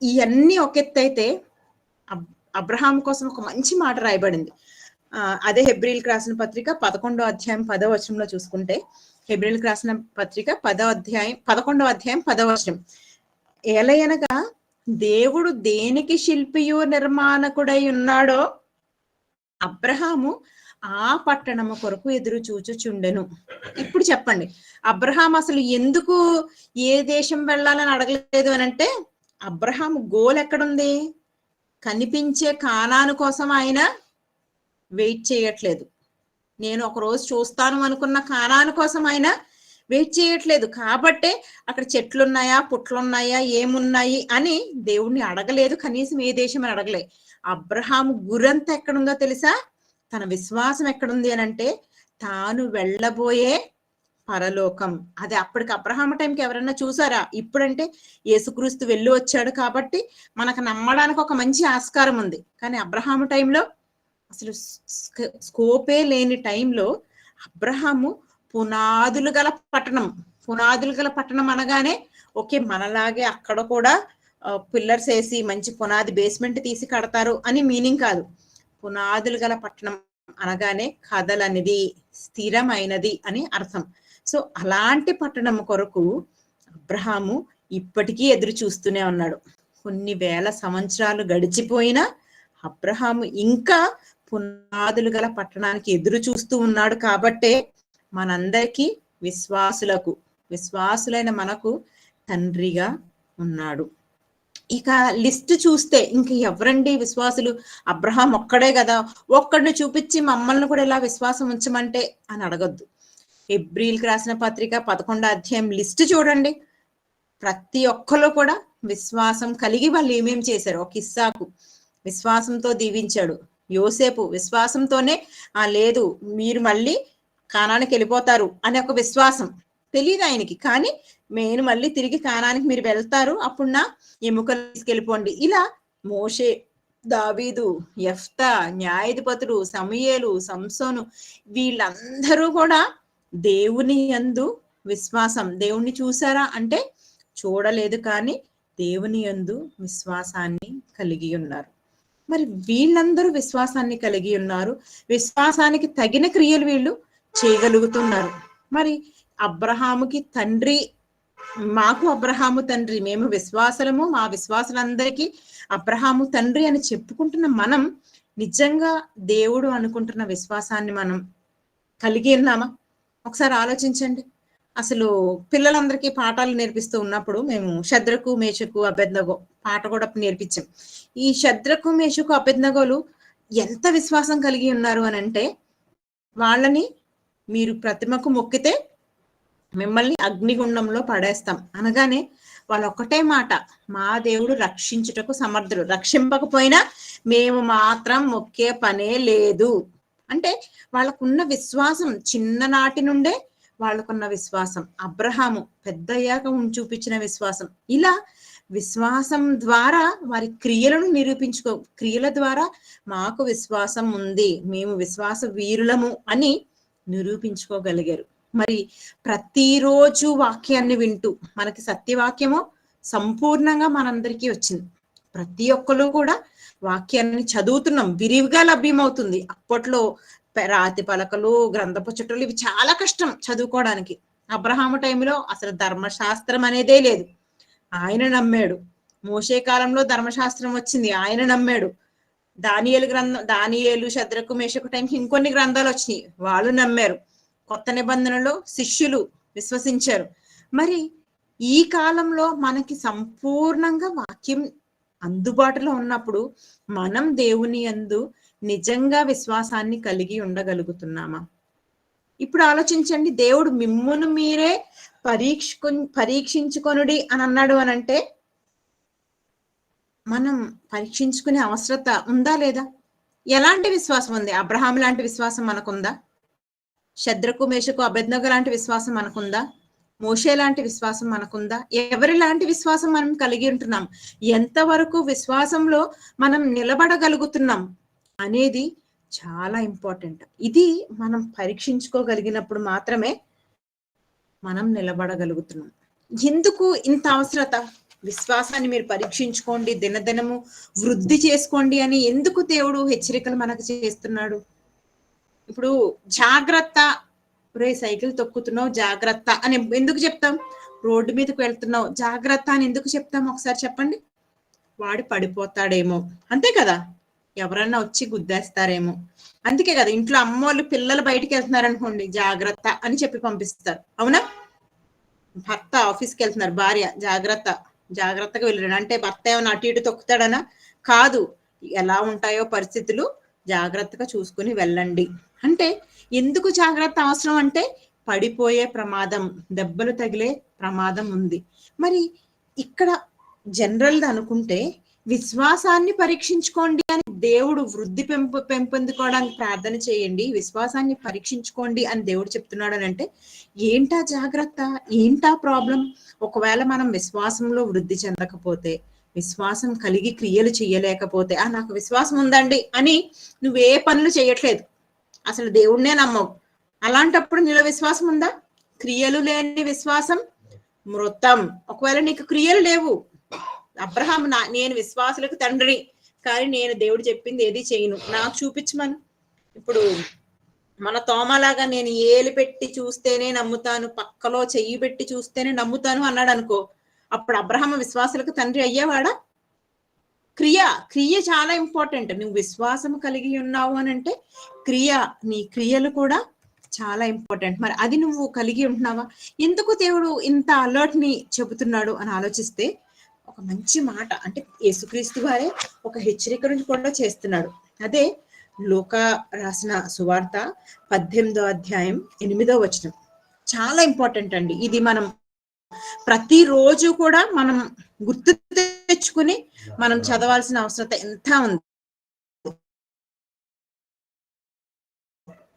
ఇవన్నీ ఒక ఎత్తైతే అబ్రహాం కోసం ఒక మంచి మాట రాయబడింది. అదే హెబ్రీలకు రాసిన పత్రిక 11వ అధ్యాయం 10వ వచనంలో చూసుకుంటే, హెబ్రీలకు రాసిన పత్రిక 11వ అధ్యాయం 10వ వచనం, ఏలయనగా దేవుడు దేనికి శిల్పియు నిర్మాణకుడై ఉన్నాడో అబ్రహాము ఆ పట్టణము కొరకు ఎదురు చూచుచుండెను. ఇప్పుడు చెప్పండి, అబ్రహాం అసలు ఎందుకు ఏ దేశం వెళ్ళాలని అడగలేదు అని అంటే, అబ్రహాం గోల్ ఎక్కడుంది? కనిపించే కానాను కోసం ఆయన వెయిట్ చేయట్లేదు. నేను ఒక రోజు చూస్తాను అనుకున్న కానాను కోసం ఆయన వెయిట్ చేయట్లేదు. కాబట్టే అక్కడ చెట్లున్నాయా, పుట్లున్నాయా, ఏమున్నాయి అని దేవుణ్ణి అడగలేదు. కనీసం ఏ దేశం అని అడగలేదు. అబ్రహాము గురంతా ఎక్కడుందో తెలుసా? తన విశ్వాసం ఎక్కడుంది అని అంటే తాను వెళ్ళబోయే పరలోకం. అది అప్పటికి అబ్రహాం టైంకి ఎవరన్నా చూసారా? ఇప్పుడంటే యేసుక్రీస్తు వెళ్ళి వచ్చాడు కాబట్టి మనకు నమ్మడానికి ఒక మంచి ఆస్కారం ఉంది. కానీ అబ్రహాం టైంలో అసలు స్కోపే లేని టైంలో అబ్రహాము పునాదులు గల పట్టణం అనగానే ఓకే మనలాగే అక్కడ కూడా పిల్లర్స్ వేసి మంచి పునాది బేస్మెంట్ తీసి కడతారు అని మీనింగ్ కాదు. పునాదులు గల పట్టణం అనగానే కదలనిది, స్థిరమైనది అని అర్థం. సో అలాంటి పట్టణం కొరకు అబ్రహాము ఇప్పటికీ ఎదురు చూస్తూనే ఉన్నాడు. కొన్ని వేల సంవత్సరాలు గడిచిపోయినా అబ్రహాము ఇంకా పునాదులు గల పట్టణానికి ఎదురు చూస్తూ ఉన్నాడు. కాబట్టే మనందరికీ విశ్వాసులైన మనకు తండ్రిగా ఉన్నాడు. ఇక లిస్ట్ చూస్తే ఇంక ఎవరండి విశ్వాసులు? అబ్రహాం ఒక్కడే కదా, ఒక్కడిని చూపించి మమ్మల్ని కూడా ఇలా విశ్వాసం ఉంచమంటే అని అడగద్దు. హెబ్రీలకు రాసిన పత్రిక 11వ అధ్యాయం లిస్ట్ చూడండి. ప్రతి ఒక్కరు కూడా విశ్వాసం కలిగి వాళ్ళు ఏమేం చేశారు. ఒక ఇస్సాకు విశ్వాసంతో దీవించాడు. యోసేపు విశ్వాసంతోనే లేదు మీరు మళ్ళీ కానానికి వెళ్ళిపోతారు అనే ఒక విశ్వాసం తెలియదు ఆయనకి. కానీ నేను మళ్ళీ తిరిగి కానానికి మీరు వెళ్తారు, అప్పుడు నా ఎముకలు తీసుకెళ్ళిపోండి. ఇలా మోషే, దావీదు, యెఫ్తా, న్యాయాధిపతులు, సమూయేలు, సంసోను వీళ్ళందరూ కూడా దేవుని యందు విశ్వాసం. దేవుణ్ణి చూసారా అంటే చూడలేదు, కానీ దేవుని యందు విశ్వాసాన్ని కలిగి ఉన్నారు. మరి వీళ్ళందరూ విశ్వాసాన్ని కలిగి ఉన్నారు. విశ్వాసానికి తగిన క్రియలు వీళ్ళు చేయగలుగుతున్నారు. మరి అబ్రహాముకి తండ్రి మాకు అబ్రహాము తండ్రి, మేము విశ్వాసలము, మా విశ్వాసులందరికీ అబ్రహాము తండ్రి అని చెప్పుకుంటున్న మనం నిజంగా దేవుడు అనుకుంటున్న విశ్వాసాన్ని మనం కలిగి ఉన్నామా? ఒకసారి ఆలోచించండి. అసలు పిల్లలందరికీ పాఠాలు నేర్పిస్తూ ఉన్నప్పుడు మేము శద్రకు, మేషకు, అబేద్నగో పాట కూడా నేర్పించాం. ఈ శద్రకు, మేషకు, అబేద్నగోలు ఎంత విశ్వాసం కలిగి ఉన్నారు అని అంటే, వాళ్ళని మీరు ప్రతిమకు మొక్కితే మిమ్మల్ని అగ్నిగుండంలో పడేస్తాం అనగానే వాళ్ళు ఒక్కటే మాట, మా దేవుడు రక్షించుటకు సమర్థుడు, రక్షింపకపోయినా మేము మాత్రం మొక్కే పనే లేదు. అంటే వాళ్ళకున్న విశ్వాసం చిన్ననాటి నుండే వాళ్ళకున్న విశ్వాసం, అబ్రహాము పెద్దయ్యాక చూపించిన విశ్వాసం, ఇలా విశ్వాసం ద్వారా వారి క్రియలను క్రియల ద్వారా మాకు విశ్వాసం ఉంది, మేము విశ్వాస వీరులము అని నిరూపించుకోగలిగారు. మరి ప్రతిరోజు వాక్యాన్ని వింటూ, మనకి సత్యవాక్యము సంపూర్ణంగా మనందరికీ వచ్చింది, ప్రతి ఒక్కరు కూడా వాక్యాన్ని చదువుతున్నాం, విరివిగా లభ్యమవుతుంది. అప్పట్లో రాతి పలకలు, గ్రంథపు చుట్టలు ఇవి చాలా కష్టం చదువుకోవడానికి. అబ్రహాము టైంలో అసలు ధర్మశాస్త్రం అనేదే లేదు, ఆయన నమ్మాడు. మోషే కాలంలో ధర్మశాస్త్రం వచ్చింది, ఆయన నమ్మాడు. దానియేలు, శద్రకు, మేషకు టైంకి ఇంకొన్ని గ్రంథాలు వచ్చినాయి, వాళ్ళు నమ్మారు. కొత్త నిబంధనలో శిష్యులు విశ్వసించారు. మరి ఈ కాలంలో మనకి సంపూర్ణంగా వాక్యం అందుబాటులో ఉన్నప్పుడు మనం దేవుని యందు నిజంగా విశ్వాసాన్ని కలిగి ఉండగలుగుతున్నామా? ఇప్పుడు ఆలోచించండి, దేవుడు మిమ్మును మీరే పరీక్షించుకొనుడి అని అన్నాడు అని అంటే మనం పరీక్షించుకునే అవసరత ఉందా లేదా? ఎలాంటి విశ్వాసం ఉంది? అబ్రహాం లాంటి విశ్వాసం మనకుందా? శద్రకు, మేషకు, అబేద్నగో లాంటి విశ్వాసం మనకుందా? మోషే లాంటి విశ్వాసం మనకుందా? ఎవరి లాంటి విశ్వాసం మనం కలిగి ఉంటున్నాం? ఎంతవరకు విశ్వాసంలో మనం నిలబడగలుగుతున్నాం అనేది చాలా ఇంపార్టెంట్. ఇది మనం పరీక్షించుకోగలిగినప్పుడు మాత్రమే మనం నిలబడగలుగుతున్నాం. ఎందుకు ఇంత అవసరత? విశ్వాసాన్ని మీరు పరీక్షించుకోండి, దినదినము వృద్ధి చేసుకోండి అని ఎందుకు దేవుడు హెచ్చరికలు మనకు చేస్తున్నాడు? ఇప్పుడు జాగ్రత్త, రే సైకిల్ తొక్కుతున్నావు జాగ్రత్త అని ఎందుకు చెప్తాం? రోడ్డు మీదకి వెళ్తున్నావు జాగ్రత్త అని ఎందుకు చెప్తాం? ఒకసారి చెప్పండి. వాడు పడిపోతాడేమో, అంతే కదా, ఎవరన్నా వచ్చి గుద్దేస్తారేమో, అందుకే కదా ఇంట్లో అమ్మోళ్ళు పిల్లలు బయటికి వెళ్తున్నారు అనుకోండి, జాగ్రత్త అని చెప్పి పంపిస్తారు, అవునా? భర్త ఆఫీస్కి వెళ్తున్నారు, భార్య జాగ్రత్త, జాగ్రత్తగా వెళ్ళాడు అంటే భర్త ఏమైనా అటు ఇటు తొక్కుతాడనా? కాదు, ఎలా ఉంటాయో పరిస్థితులు జాగ్రత్తగా చూసుకుని వెళ్ళండి అంటే. ఎందుకు జాగ్రత్త అవసరం అంటే పడిపోయే ప్రమాదం, దెబ్బలు తగిలే ప్రమాదం ఉంది. మరి ఇక్కడ జనరల్ అనుకుంటే విశ్వాసాన్ని పరీక్షించుకోండి అని దేవుడు వృద్ధి పెంపొందుకోవడానికి ప్రార్థన చేయండి, విశ్వాసాన్ని పరీక్షించుకోండి అని దేవుడు చెప్తున్నాడు అని అంటే ఏంటా జాగ్రత్త, ఏంటా ప్రాబ్లం? ఒకవేళ మనం విశ్వాసంలో వృద్ధి చెందకపోతే, విశ్వాసం కలిగి క్రియలు చేయలేకపోతే, నాకు విశ్వాసం ఉందండి అని నువ్వే పనులు చేయట్లేదు, అసలు దేవుడినే నమ్మవు, అలాంటప్పుడు నీలో విశ్వాసం ఉందా? క్రియలు లేని విశ్వాసం మృతం. ఒకవేళ నీకు క్రియలు లేవు, అబ్రహాం నేను విశ్వాసులకు తండ్రి కానీ నేను దేవుడు చెప్పింది ఏది చేయను, నాకు చూపించమను. ఇప్పుడు మన తోమలాగా నేను ఏలు పెట్టి చూస్తేనే నమ్ముతాను, పక్కలో చెయ్యి పెట్టి చూస్తేనే నమ్ముతాను అన్నాడు అనుకో, అప్పుడు అబ్రహాం విశ్వాసులకు తండ్రి అయ్యేవాడా? క్రియ చాలా ఇంపార్టెంట్. నువ్వు విశ్వాసం కలిగి ఉన్నావు అని అంటే నీ క్రియలు కూడా చాలా ఇంపార్టెంట్. మరి అది నువ్వు కలిగి ఉంటున్నావా? ఎందుకు దేవుడు ఇంత అలర్ట్ ని చెబుతున్నాడు అని ఆలోచిస్తే ఒక మంచి మాట, అంటే యేసుక్రీస్తు వారే ఒక హెచ్చరికను కూడా చేస్తున్నాడు. అదే లూకా రాసిన సువార్త 18వ అధ్యాయం 8వ వచనం. చాలా ఇంపార్టెంట్ అండి ఇది. మనం ప్రతిరోజు కూడా మనం గుర్తు తెచ్చుకుని మనం చదవాల్సిన అవసరం ఎంత ఉంది.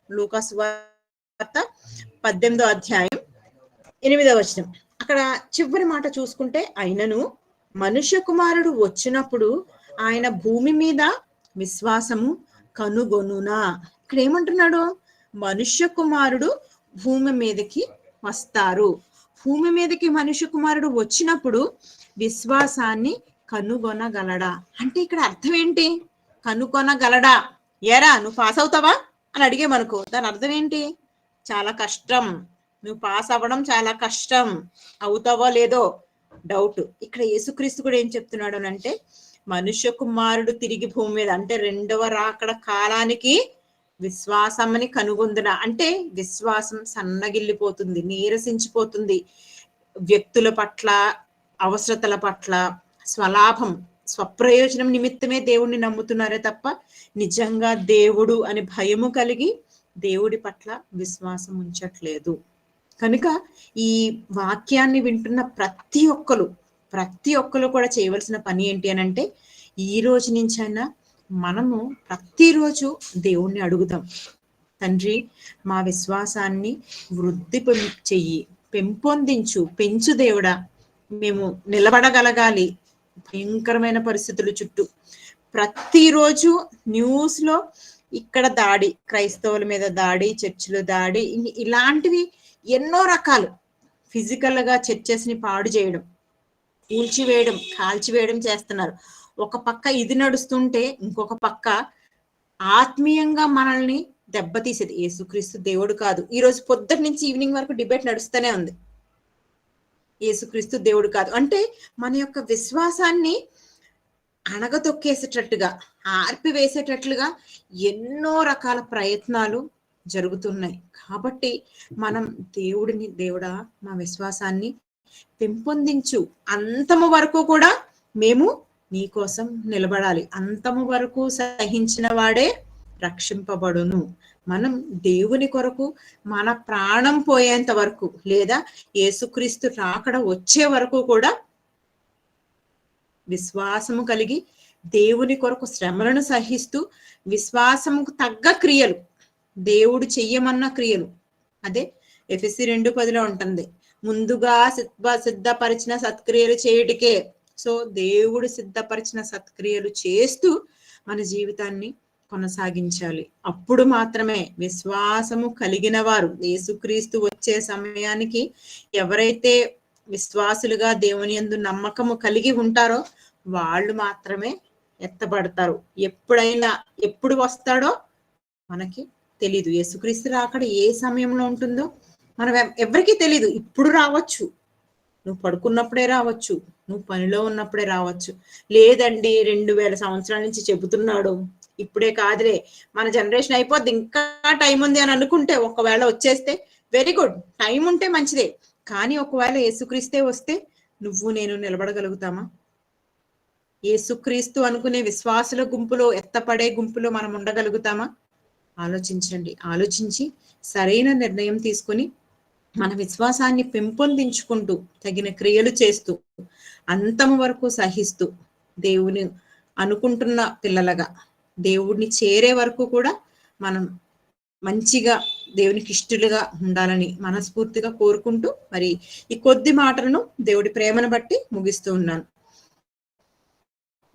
లూకా సువార్త 18వ అధ్యాయం 8వ వచనం. అక్కడ చివరి మాట చూసుకుంటే, అయినను మనుష్య కుమారుడు వచ్చినప్పుడు ఆయన భూమి మీద విశ్వాసము కనుగొనునా. ఇక్కడ ఏమంటున్నాడు? మనుష్య కుమారుడు భూమి మీదకి వస్తారు, భూమి మీదకి మనుష్య కుమారుడు వచ్చినప్పుడు విశ్వాసాన్ని కనుగొనగలడా అంటే ఇక్కడ అర్థం ఏంటి? కనుగొనగలడా, ఏరా నువ్వు పాస్ అవుతావా అని అడిగేమనుకో, దాని అర్థం ఏంటి? చాలా కష్టం, నువ్వు పాస్ అవ్వడం చాలా కష్టం, అవుతావో లేదో డౌట్. ఇక్కడ యేసుక్రీస్తు కూడా ఏం చెప్తున్నాడు అంటే, మనుష్య కుమారుడు తిరిగి భూమి మీద అంటే రెండవ రాకడ కాలానికి విశ్వాసమని కనుగొందున. అంటే విశ్వాసం సన్నగిల్లిపోతుంది, నీరసించిపోతుంది. వ్యక్తుల పట్ల, అవసరతల పట్ల, స్వలాభం, స్వప్రయోజనం నిమిత్తమే దేవుణ్ణి నమ్ముతున్నారే తప్ప నిజంగా దేవుడు అని భయము కలిగి దేవుడి పట్ల విశ్వాసం ఉంచట్లేదు. కనుక ఈ వాక్యాన్ని వింటున్న ప్రతి ఒక్కరు కూడా చేయవలసిన పని ఏంటి అని అంటే, ఈ రోజు నుంచైనా మనము ప్రతిరోజు దేవుణ్ణి అడుగుదాం, తండ్రి మా విశ్వాసాన్ని వృద్ధి చెయ్యి, పెంపొందించు, పెంచు దేవుడా, మేము నిలబడగలగాలి భయంకరమైన పరిస్థితుల చుట్టూ. ప్రతిరోజు న్యూస్ లో ఇక్కడ దాడి, క్రైస్తవుల మీద దాడి, చర్చిలో దాడి, ఇలాంటివి ఎన్నో రకాలు. ఫిజికల్ గా చర్చెస్ ని పాడు చేయడం, కూల్చివేయడం, కాల్చివేయడం చేస్తున్నారు. ఒక పక్క ఇది నడుస్తుంటే ఇంకొక పక్క ఆత్మీయంగా మనల్ని దెబ్బతీసేది. యేసుక్రీస్తు దేవుడు కాదు. ఈ రోజు పొద్దున్న నుంచి ఈవినింగ్ వరకు డిబేట్ నడుస్తూనే ఉంది, యేసుక్రీస్తు దేవుడు కాదు అంటే మన యొక్క విశ్వాసాన్ని అణగదొక్కేసేటట్టుగా, ఆర్పివేసేటట్లుగా ఎన్నో రకాల ప్రయత్నాలు జరుగుతున్నాయి. కాబట్టి మనం దేవుడిని, దేవుడా మా విశ్వాసాన్ని పెంపొందించు, అంతము వరకు కూడా మేము నీ కోసం నిలబడాలి, అంతము వరకు సహించిన వాడే రక్షింపబడును. మనం దేవుని కొరకు మన ప్రాణం పోయేంత వరకు, లేదా యేసుక్రీస్తు రాకడ వచ్చే వరకు కూడా విశ్వాసము కలిగి దేవుని కొరకు శ్రమలను సహిస్తూ, విశ్వాసముకు తగ్గ క్రియలు, దేవుడు చెయ్యమన్న క్రియలు, అదే ఎఫెసీ 2:10 ఉంటుంది, ముందుగా సిద్ధపరిచిన సత్క్రియలు చేయుటకే. సో దేవుడు సిద్ధపరిచిన సత్క్రియలు చేస్తూ మన జీవితాన్ని కొనసాగించాలి. అప్పుడు మాత్రమే విశ్వాసము కలిగిన వారు, యేసుక్రీస్తు వచ్చే సమయానికి ఎవరైతే విశ్వాసులుగా దేవుని యందు నమ్మకము కలిగి ఉంటారో వాళ్ళు మాత్రమే ఎత్తబడతారు. ఎప్పుడు వస్తాడో మనకి తెలీదు. యేసుక్రీస్తు రాకడ ఏ సమయంలో ఉంటుందో మనం ఎవరికీ తెలీదు. ఇప్పుడు రావచ్చు, నువ్వు పడుకున్నప్పుడే రావచ్చు, నువ్వు పనిలో ఉన్నప్పుడే రావచ్చు. లేదండి 2000 సంవత్సరాల నుంచి చెబుతున్నాడు, ఇప్పుడే కాదులే, మన జనరేషన్ అయిపోద్ది, ఇంకా టైం ఉంది అని అనుకుంటే ఒకవేళ వచ్చేస్తే వెరీ గుడ్, టైం ఉంటే మంచిదే. కానీ ఒకవేళ యేసుక్రీస్తే వస్తే నువ్వు నేను నిలబడగలుగుతామా? యేసుక్రీస్తు అనుకునే విశ్వాసుల గుంపులో, ఎత్తపడే గుంపులో మనం ఉండగలుగుతామా? ఆలోచించండి. ఆలోచించి సరైన నిర్ణయం తీసుకొని మన విశ్వాసాన్ని పెంపొందించుకుంటూ, తగిన క్రియలు చేస్తూ, అంతము వరకు సహిస్తూ, దేవుని అనుకుంటున్న పిల్లలుగా దేవుడిని చేరే వరకు కూడా మనం మంచిగా దేవునికి ఇష్టలుగా ఉండాలని మనస్ఫూర్తిగా కోరుకుంటూ, మరి ఈ కొద్ది మాటలను దేవుడి ప్రేమను బట్టి ముగిస్తూ ఉన్నాను.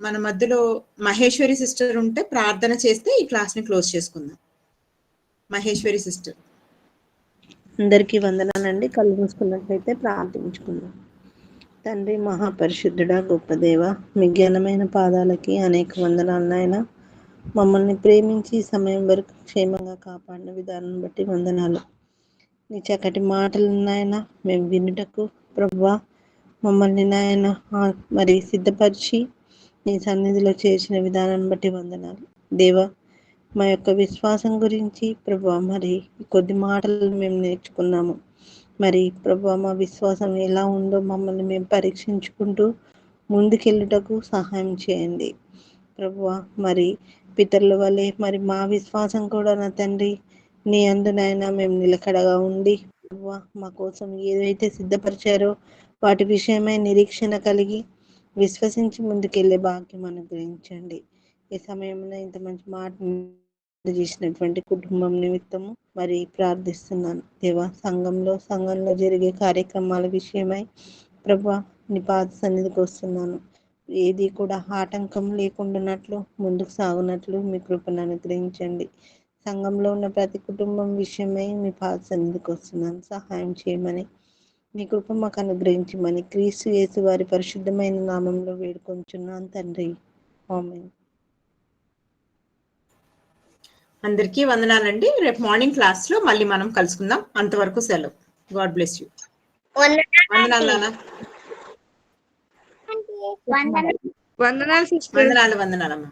మన మధ్యలో మహేశ్వరి సిస్టర్ ఉంటే ప్రార్థన చేస్తే ఈ క్లాస్ ని క్లోజ్ చేసుకుందాం. మహేశ్వరి సిస్టర్. అందరికీ వందనాలండి. కళ్ళు మూసుకున్నట్లయితే ప్రార్థించుకుందాం. తండ్రి మహాపరిశుద్ధుడా, గొప్ప దేవ, మీ జ్ఞానమైన పాదాలకి అనేక వందనాలు నాయన. మమ్మల్ని ప్రేమించి సమయం వరకు క్షేమంగా కాపాడిన విధానం బట్టి వందనాలు. నీ చక్కటి మాటలు నాయన మేము వినుటకు ప్రభువా మమ్మల్ని నాయన మరి సిద్ధపరిచి నీ సన్నిధిలో చేర్చిన విధానం బట్టి వందనాలు దేవా. మా యొక్క విశ్వాసం గురించి ప్రభువా మరి కొద్ది మాటలు మేము నేర్చుకున్నాము. మరి ప్రభువా మా విశ్వాసం ఎలా ఉందో మమ్మల్ని మేము పరీక్షించుకుంటూ ముందుకెళ్ళుటకు సహాయం చేయండి ప్రభువా. మరి పితరుల వల్లే మరి మా విశ్వాసం కూడా నా తండ్రి నీ అందునైనా మేము నిలకడగా ఉండి ప్రభువా మా కోసం ఏదైతే సిద్ధపరిచారో వాటి విషయమై నిరీక్షణ కలిగి విశ్వసించి ముందుకెళ్లే భాగ్యం అనుగ్రహించండి. ఈ సమయంలో ఇంత మంచి మాట చేసినటువంటి కుటుంబం నిమిత్తము మరి ప్రార్థిస్తున్నాను దేవా. సంఘంలో జరిగే కార్యక్రమాల విషయమై ప్రభువా నీ పాద సన్నిధికి వస్తున్నాను. ఏది కూడా ఆటంకం లేకుండానట్లు ముందుకు సాగునట్లు మీ కృపను అనుగ్రహించండి. సంఘంలో ఉన్న ప్రతి కుటుంబం విషయమై మీ పాద సన్నిధికి వస్తున్నాను, సహాయం చేయమని మీ కృప మాకు అనుగ్రహించమని క్రీస్తు యేసు వారి పరిశుద్ధమైన నామంలో వేడుకొంచున్నాను తండ్రి, ఆమేన్. అందరికీ వందనాలండి. రేపు మార్నింగ్ క్లాస్ లో మళ్ళీ మనం కలుసుకుందాం. అంతవరకు సెలవు. God bless you. వందనాలు నాన్న. వందనాలు సిస్టర్. వందనాలు వందనాలమ్మా.